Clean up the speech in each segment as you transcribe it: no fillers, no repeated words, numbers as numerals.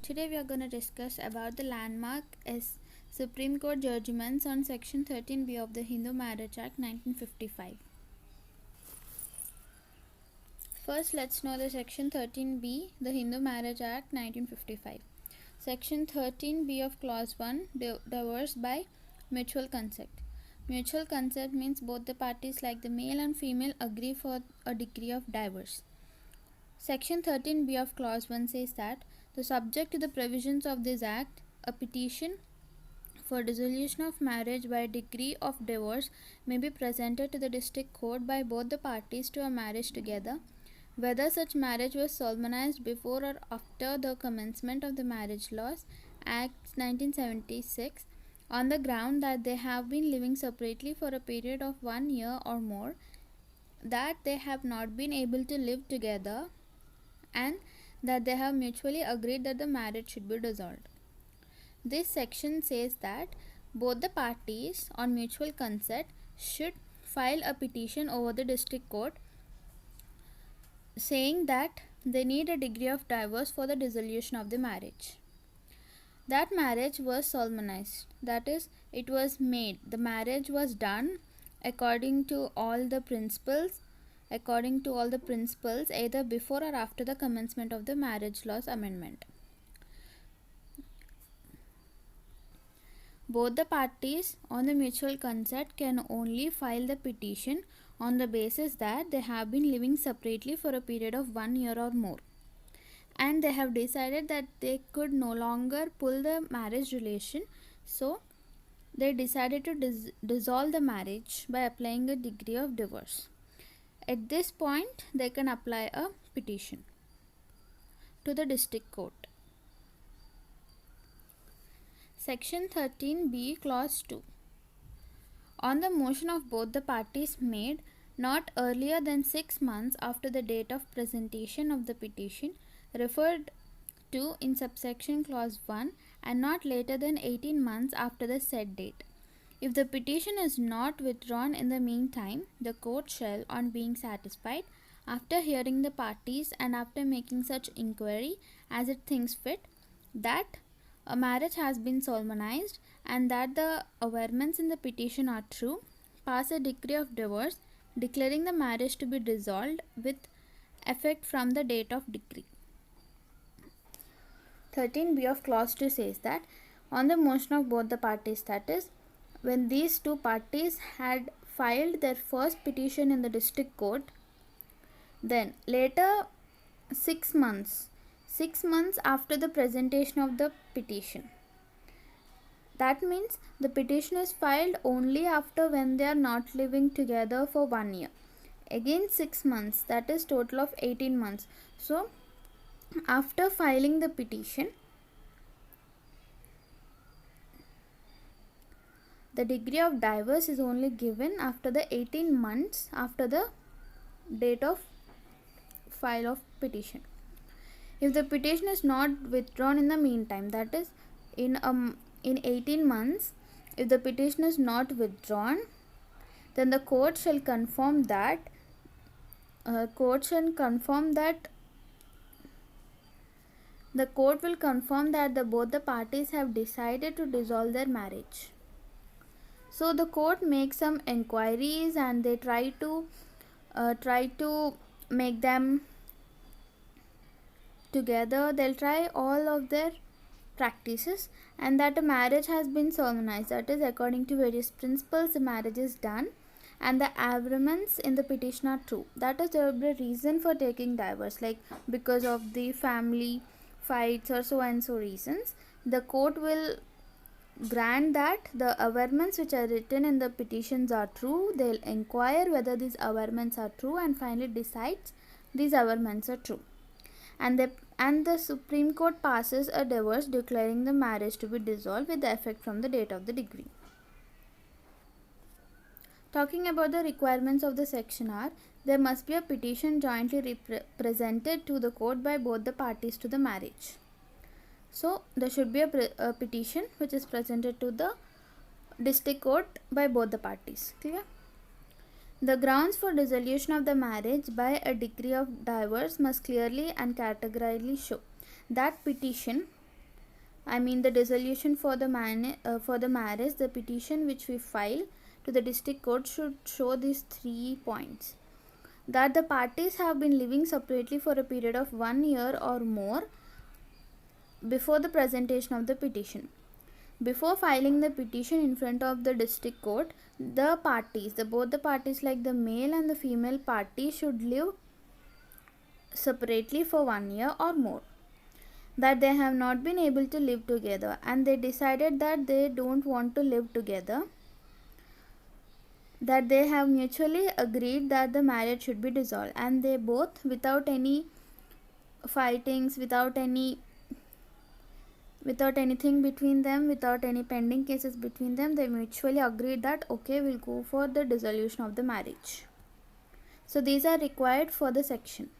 Today we are going to discuss about the landmark as Supreme Court judgments on Section 13B of the Hindu Marriage Act 1955. First, let's know the Section 13B, the Hindu Marriage Act 1955. Section 13B of Clause 1, divorce by mutual consent. Mutual consent means both the parties, like the male and female, agree for a decree of divorce. Section 13B of Clause 1 says that, subject to the provisions of this Act, a petition for dissolution of marriage by decree of divorce may be presented to the district court by both the parties to a marriage together, whether such marriage was solemnized before or after the commencement of the Marriage Laws Act 1976, on the ground that they have been living separately for a period of 1 year or more, that they have not been able to live together, and that they have mutually agreed that the marriage should be dissolved. This section says that both the parties on mutual consent should file a petition over the district court saying that they need a degree of divorce for the dissolution of the marriage. That marriage was solemnized, that is, it was made, the marriage was done according to all the principles either before or after the commencement of the Marriage Laws Amendment. Both the parties on the mutual consent can only file the petition on the basis that they have been living separately for a period of 1 year or more, and they have decided that they could no longer pull the marriage relation, so they decided to dissolve the marriage by applying a degree of divorce. At this point, they can apply a petition to the district court. Section 13B, Clause 2. On the motion of both the parties made not earlier than 6 months after the date of presentation of the petition referred to in subsection Clause 1, and not later than 18 months after the said date. If the petition is not withdrawn in the meantime, the court shall, on being satisfied, after hearing the parties and after making such inquiry as it thinks fit, that a marriage has been solemnized and that the averments in the petition are true, pass a decree of divorce declaring the marriage to be dissolved with effect from the date of decree. 13B of Clause 2 says that, on the motion of both the parties, that is, when these two parties had filed their first petition in the district court, then later 6 months after the presentation of the petition. That means the petition is filed only after when they are not living together for 1 year. Again 6 months, that is total of 18 months. So after filing the petition, the degree of divorce is only given after the 18 months after the date of file of petition. If the petition is not withdrawn in the meantime, that is, in 18 months, if the petition is not withdrawn, then the court shall confirm that the court will confirm that both the parties have decided to dissolve their marriage. So the court makes some inquiries and they try to make them together. They'll try all of their practices, and that a marriage has been solemnized, that is, according to various principles the marriage is done and the averments in the petition are true. That is, there will be a reason for taking divorce, like because of the family fights or so and so reasons. The court will grant that the averments which are written in the petitions are true. They'll inquire whether these averments are true and finally decides these averments are true. And the Supreme Court passes a divorce declaring the marriage to be dissolved with the effect from the date of the decree. Talking about the requirements of the section are, there must be a petition jointly presented to the court by both the parties to the marriage. So there should be a petition which is presented to the district court by both the parties. Clear? The grounds for dissolution of the marriage by a decree of divorce must clearly and categorically show that petition I mean the dissolution for the marriage, the petition which we file to the district court should show these 3 points: that the parties have been living separately for a period of 1 year or more before the presentation of the petition. Before filing the petition in front of the district court, both the parties, like the male and the female party, should live separately for 1 year or more. That they have not been able to live together and they decided that they don't want to live together. That they have mutually agreed that the marriage should be dissolved, and they both, without any fightings, without anything between them, without any pending cases between them, they mutually agreed that okay, we'll go for the dissolution of the marriage. So these are required for the section.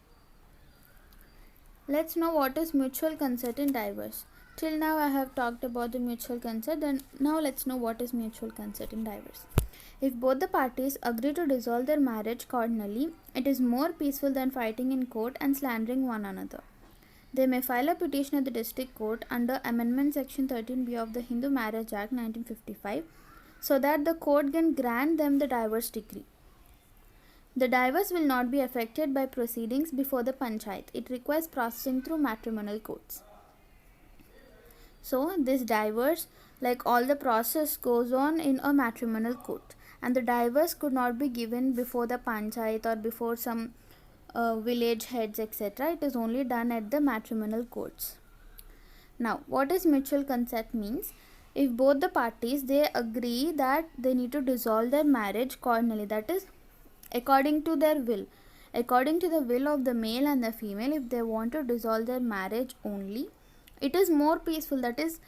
Let's know what is mutual consent in divorce. Till now I have talked about the mutual consent, and now let's know what is mutual consent in divorce. If both the parties agree to dissolve their marriage cordially, it is more peaceful than fighting in court and slandering one another. They may file a petition at the district court under Amendment Section 13B of the Hindu Marriage Act 1955 so that the court can grant them the divorce decree. The divorce will not be affected by proceedings before the panchayat. It requires processing through matrimonial courts. So this divorce, like all the process, goes on in a matrimonial court, and the divorce could not be given before the panchayat or before some village heads, etc. It is only done at the matrimonial courts. Now, what is mutual consent means? If both the parties, they agree that they need to dissolve their marriage cordially, that is according to their will, according to the will of the male and the female, if they want to dissolve their marriage only, it is more peaceful, that is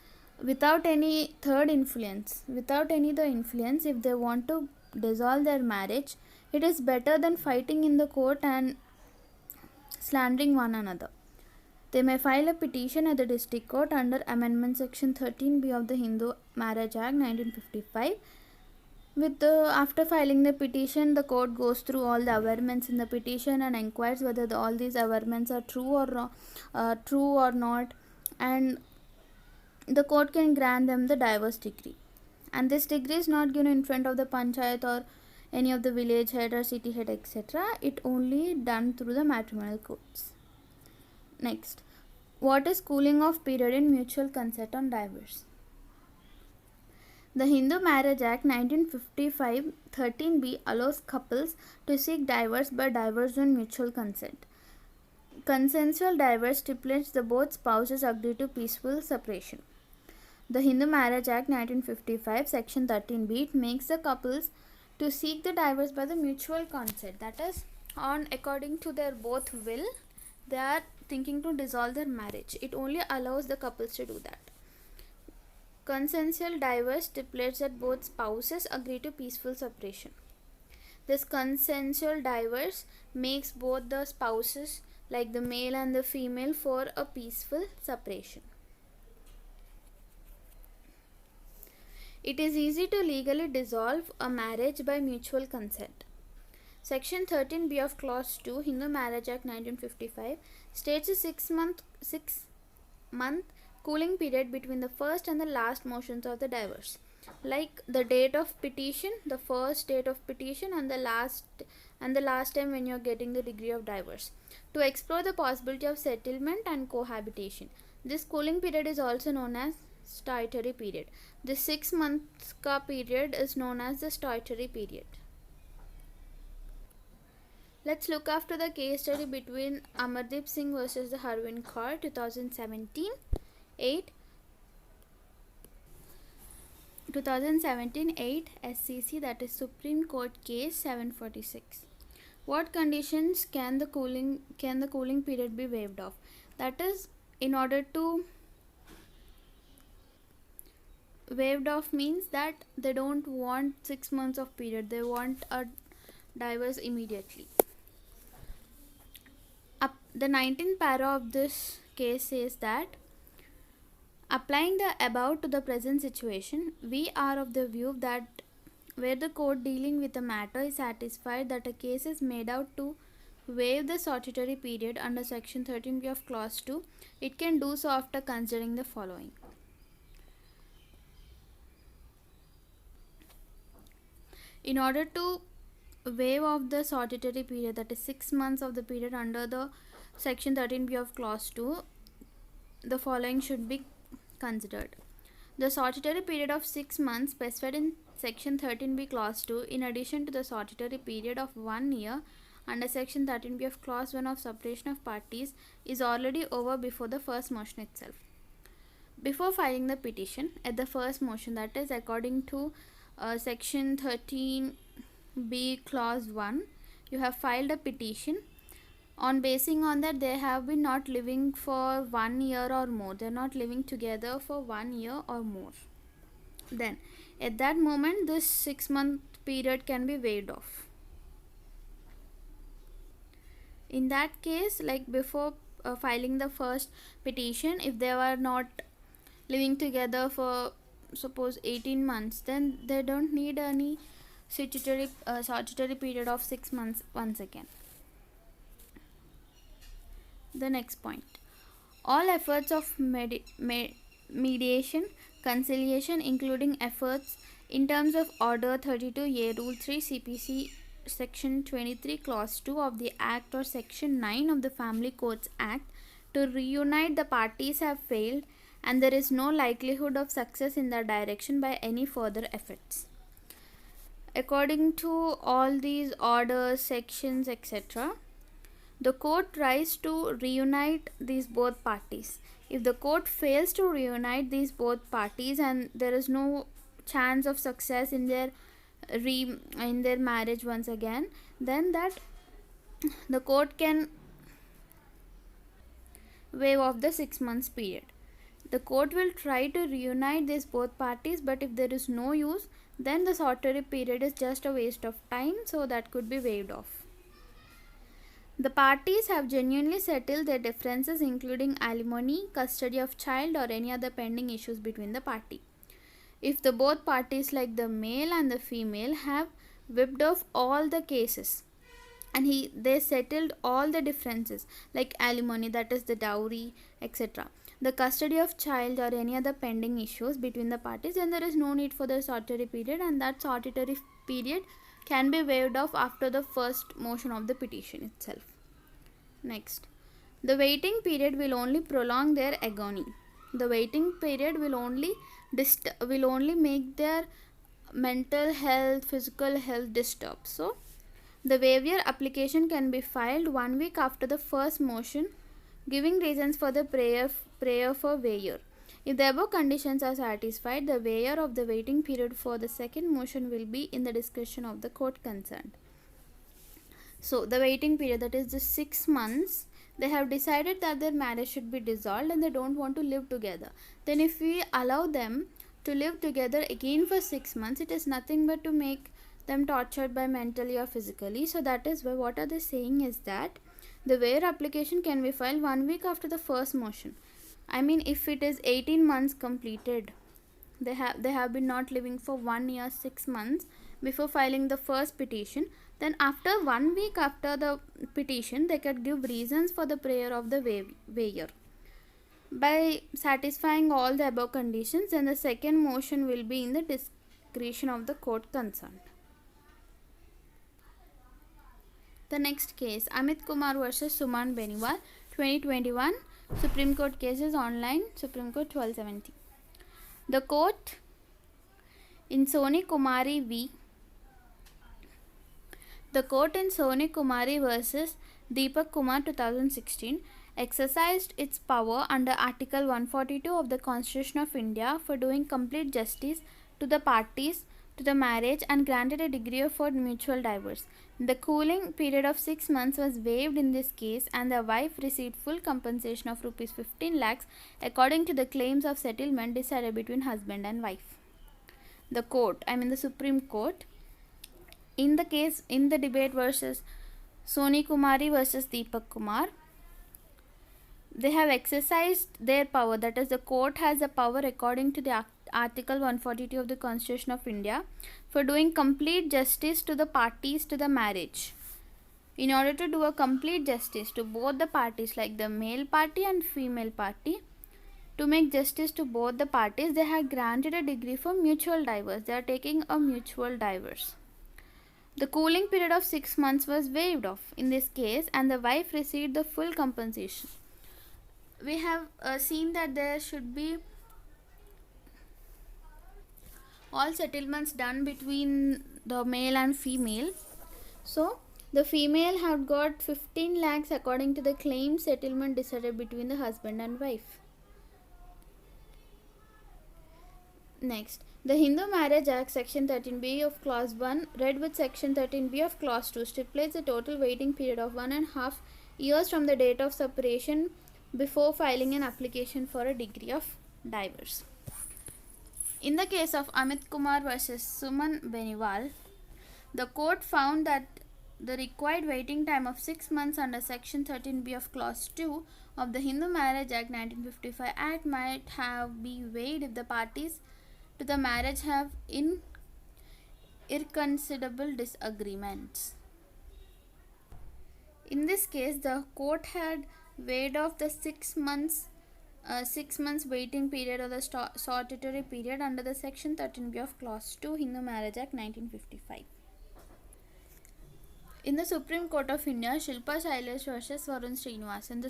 without any third influence, without any other influence. If they want to dissolve their marriage, it is better than fighting in the court and slandering one another. They may file a petition at the district court under Amendment Section 13B of the Hindu Marriage Act 1955. After filing the petition, the court goes through all the averments in the petition and inquires whether all these averments are true or not, and the court can grant them the divorce decree. And this decree is not given in front of the panchayat or any of the village head or city head, etc. It only done through the matrimonial courts. Next, what is cooling off period in mutual consent on divorce? The Hindu Marriage Act 1955 13B allows couples to seek divorce by divorce on mutual consent. Consensual divorce stipulates that both spouses agree to peaceful separation. The Hindu Marriage Act 1955 Section 13B, it makes the couples to seek the divorce by the mutual consent, that is on according to their both will, they are thinking to dissolve their marriage. It only allows the couples to do that. Consensual divorce stipulates that both spouses agree to peaceful separation. This consensual divorce makes both the spouses, like the male and the female, for a peaceful separation. It is easy to legally dissolve a marriage by mutual consent. Section 13B of Clause 2, Hindu Marriage Act 1955, states a 6-month cooling period between the first and the last motions of the divorce, like the date of petition, the first date of petition, and the last time when you are getting the degree of divorce, to explore the possibility of settlement and cohabitation. This cooling period is also known as statutory period. This 6 months ka period is known as the statutory period. Let's look after the case study between Amardeep Singh versus the Harvind Kaur, 2017 8 SCC, that is Supreme Court case 746. What conditions can the cooling period be waived off? That is, in order to waived off means that they don't want 6 months of period, they want a divorce immediately. The 19th para of this case says that, applying the above to the present situation, we are of the view that where the court dealing with a matter is satisfied that a case is made out to waive the statutory period under Section 13B of Clause 2, it can do so after considering the following. In order to waive off the statutory period, that is 6 months of the period under the section 13b of clause 2, the following should be considered. The statutory period of 6 months specified in section 13b clause 2, in addition to the statutory period of 1 year under section 13b of clause 1 of separation of parties, is already over before the first motion itself. Before filing the petition, at the first motion, that is according to section 13b clause 1, you have filed a petition. On basing on that, they have been not living for 1 year or more. They are not living together for 1 year or more. Then at that moment, this 6-month period can be waived off. In that case, like before filing the first petition, if they were not living together for suppose 18 months, then they don't need any statutory period of 6 months once again. The next point, all efforts of mediation, conciliation, including efforts in terms of Order 32A Rule 3 CPC Section 23 Clause 2 of the Act or Section 9 of the Family Courts Act to reunite the parties have failed, and there is no likelihood of success in that direction by any further efforts. According to all these orders, sections, etc., the court tries to reunite these both parties. If the court fails to reunite these both parties and there is no chance of success in their marriage once again, then that the court can waive off the 6 months period. The court will try to reunite these both parties, but if there is no use, then the statutory period is just a waste of time, so that could be waived off. The parties have genuinely settled their differences, including alimony, custody of child, or any other pending issues between the party. If the both parties, like the male and the female, have whipped off all the cases and they settled all the differences like alimony, that is the dowry, etc., the custody of child, or any other pending issues between the parties, then there is no need for the statutory period, and that statutory period can be waived off after the first motion of the petition itself. Next, the waiting period will only prolong their agony. The waiting period will only make their mental health, physical health disturbed. So the waiver application can be filed 1 week after the first motion, giving reasons for the prayer for waiver. If the above conditions are satisfied, the waiver of the waiting period for the second motion will be in the discretion of the court concerned. So the waiting period, that is the 6 months, they have decided that their marriage should be dissolved and they don't want to live together. Then if we allow them to live together again for 6 months, it is nothing but to make them tortured by mentally or physically. So that is why what are they saying is that the waiver application can be filed 1 week after the first motion. I mean, if it is 18 months completed, they have been not living for 1 year 6 months before filing the first petition, then after 1 week after the petition, they could give reasons for the prayer of the waiver. By satisfying all the above conditions, then the second motion will be in the discretion of the court concerned. The next case, Amit Kumar versus Suman Beniwal, 2021, Supreme Court cases online, Supreme Court 1270. The court in Soni Kumari versus Deepak Kumar 2016 exercised its power under Article 142 of the Constitution of India for doing complete justice to the parties to the marriage and granted a degree for mutual divorce. The cooling period of 6 months was waived in this case, and the wife received full compensation of rupees 15 lakhs according to the claims of settlement decided between husband and wife. The Supreme Court, in the debate versus Soni Kumari versus Deepak Kumar, they have exercised their power, that is the court has the power according to the Article 142 of the Constitution of India for doing complete justice to the parties to the marriage. In order to do a complete justice to both the parties, like the male party and female party, to make justice to both the parties, they have granted a degree for mutual divorce. They are taking a mutual divorce. The cooling period of 6 months was waived off in this case, and the wife received the full compensation. We have seen that there should be all settlements done between the male and female. So the female had got 15 lakhs according to the claim settlement decided between the husband and wife. Next, the Hindu Marriage Act Section 13B of Clause 1 read with Section 13B of Clause 2 stipulates a total waiting period of 1.5 years from the date of separation before filing an application for a degree of divorce. In the case of Amit Kumar versus Suman Beniwal, the court found that the required waiting time of 6 months under Section 13B of Clause 2 of the Hindu Marriage Act 1955 Act might have been waived if the parties to the marriage have irreconcilable disagreements. In this case, the court had waived off the 6 months waiting period or the statutory period under the Section 13B of Clause 2 Hindu Marriage Act 1955. In the Supreme Court of India, Shilpa Shailesh versus Varun Srinivasan.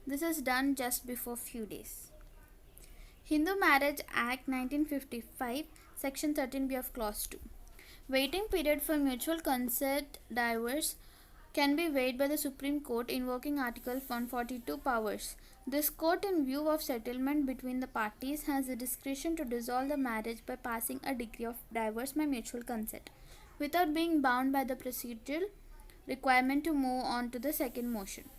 This is done just before few days. Hindu Marriage Act 1955, Section 13B of Clause 2. Waiting period for mutual consent divorce can be waived by the Supreme Court invoking Article 142 powers. This court, in view of settlement between the parties, has the discretion to dissolve the marriage by passing a decree of divorce by mutual consent, without being bound by the procedural requirement to move on to the second motion.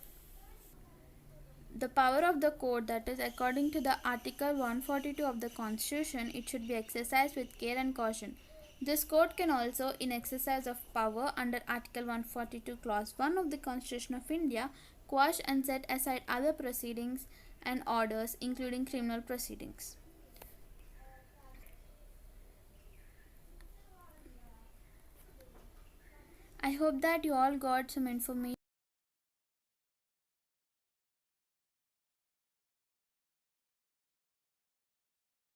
The power of the court, that is, according to the Article 142 of the Constitution, it should be exercised with care and caution. This court can also, in exercise of power under Article 142 Clause 1 of the Constitution of India, quash and set aside other proceedings and orders, including criminal proceedings. I hope that you all got some information